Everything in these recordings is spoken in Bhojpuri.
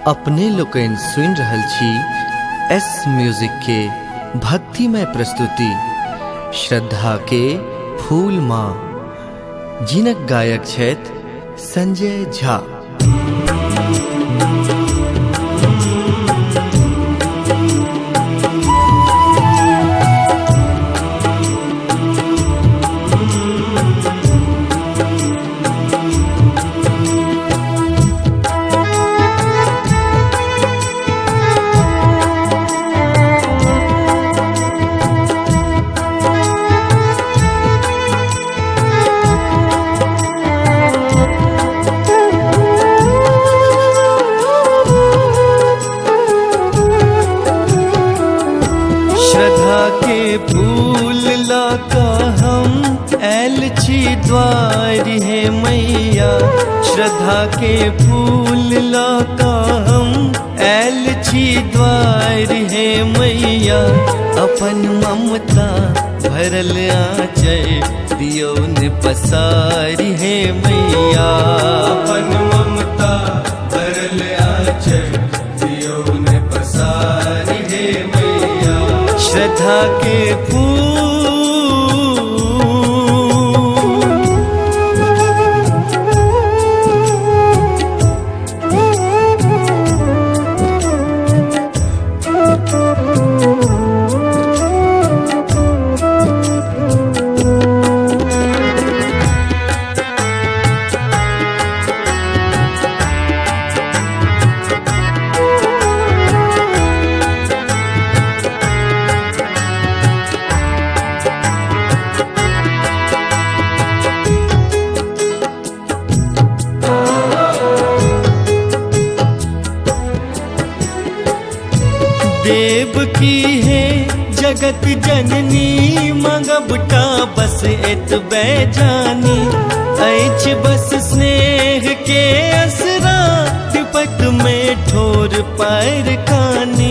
अपने लोकन सुन रहल छी एस म्यूजिक के भक्तिमय प्रस्तुति श्रद्धा के फूल माँ, जिनक गायक छथि संजय झा। श्रद्धा के फूल लाका हम ऐल छी द्वार है मैया। श्रद्धा के फूल लाका हम ऐल छी द्वार है मैया। अपन ममता भरल आँचल दियो ने पसारी है मैया। अपन ममता भरल आँचल दियो ने पसारी है मैया। श्रद्धा के फूल देव की है जगत जननी, मंगबटा बस एतबे जानी। ऐछ बस स्नेह के असरा, विपत में ठोर पैर कानी।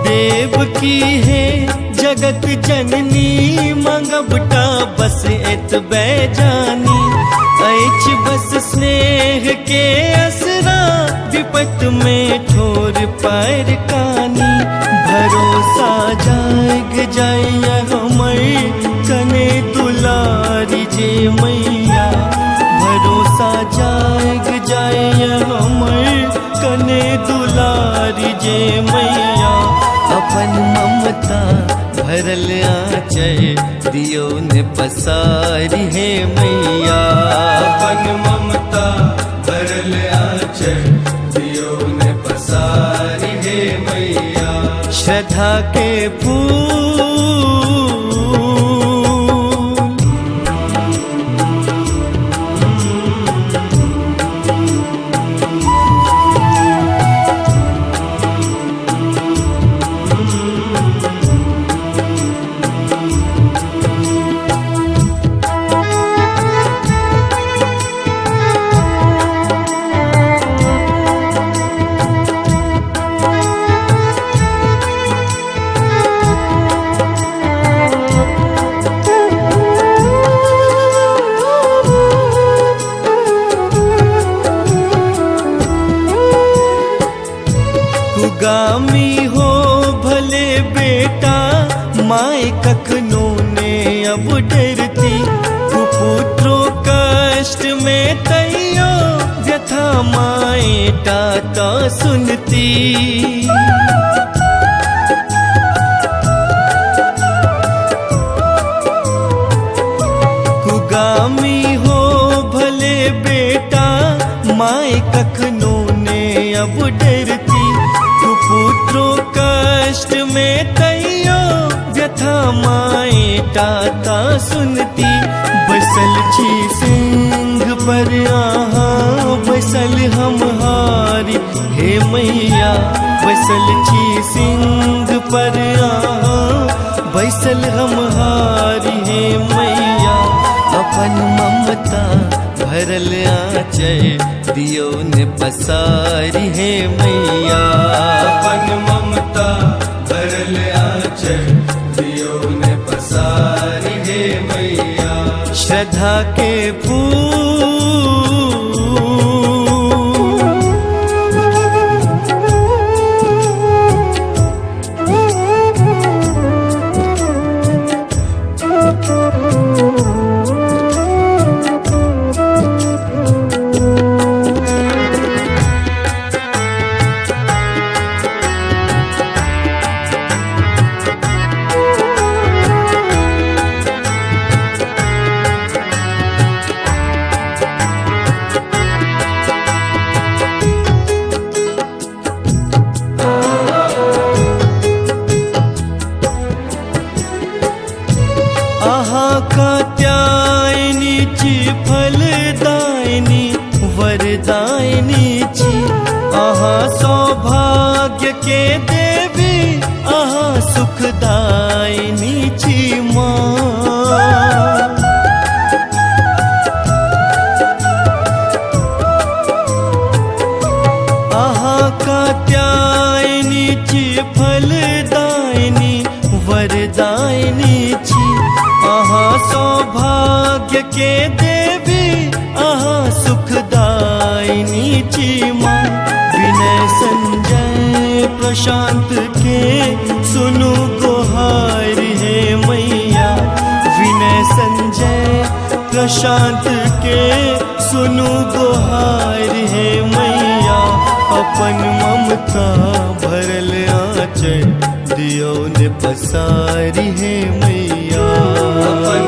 देव की है जगत जननी, मंगबटा बस एतबे जानी। ऐछ बस स्नेह के असरा, विपत में ठोर पैर कानी। भरोसा जाग जाय हमर कने दुलारी जे मैया। भरोसा जाग जाय हमर कने दुलारी जे मैया। अपन ममता भरल आँचल दियो ने पसारी है मैया। अपन ममता भरल आँचल दियो ने पसारी है मैया। श्रद्धा के फूल गामी हो भले बेटा, माए कखनो ने अब डरती। कुपुत्रो कष्ट में तैयो व्यथा माए टाता सुनती। कुगामी हो भले बेटा, माए कखनो ने अब डरती। पुत्रो कष्ट में तैयो व्यथा माए टाता सुनती। बसल छी सिंह पर आहा, बसल हम हारी हे मैया। बसल छी सिंह पर आहा, बसल हम हारी हे मैया। अपन ममता भरल आँचल दियो ने पसारी है मैया। अपन ममता भरल आँचल दियो ने पसारी है मैया। श्रद्धा के फूल। कात्यायनीची फलदायिनी वरदायिनीची आहा सौभाग्य के देवी आहा सुखदायिनीची माँ। आहा कात्यायनीची फलदायिनी वरदायिनीची आहा सौभाग्य के देवी आहा सुखदायिनीची माँ। विनय संजय प्रशांत के सुनु गुहार है मैया। विनय संजय प्रशांत के सुनु गुहार है मैया। अपन ममता भरल आंचल दियो ने पसारी है मैया। अपन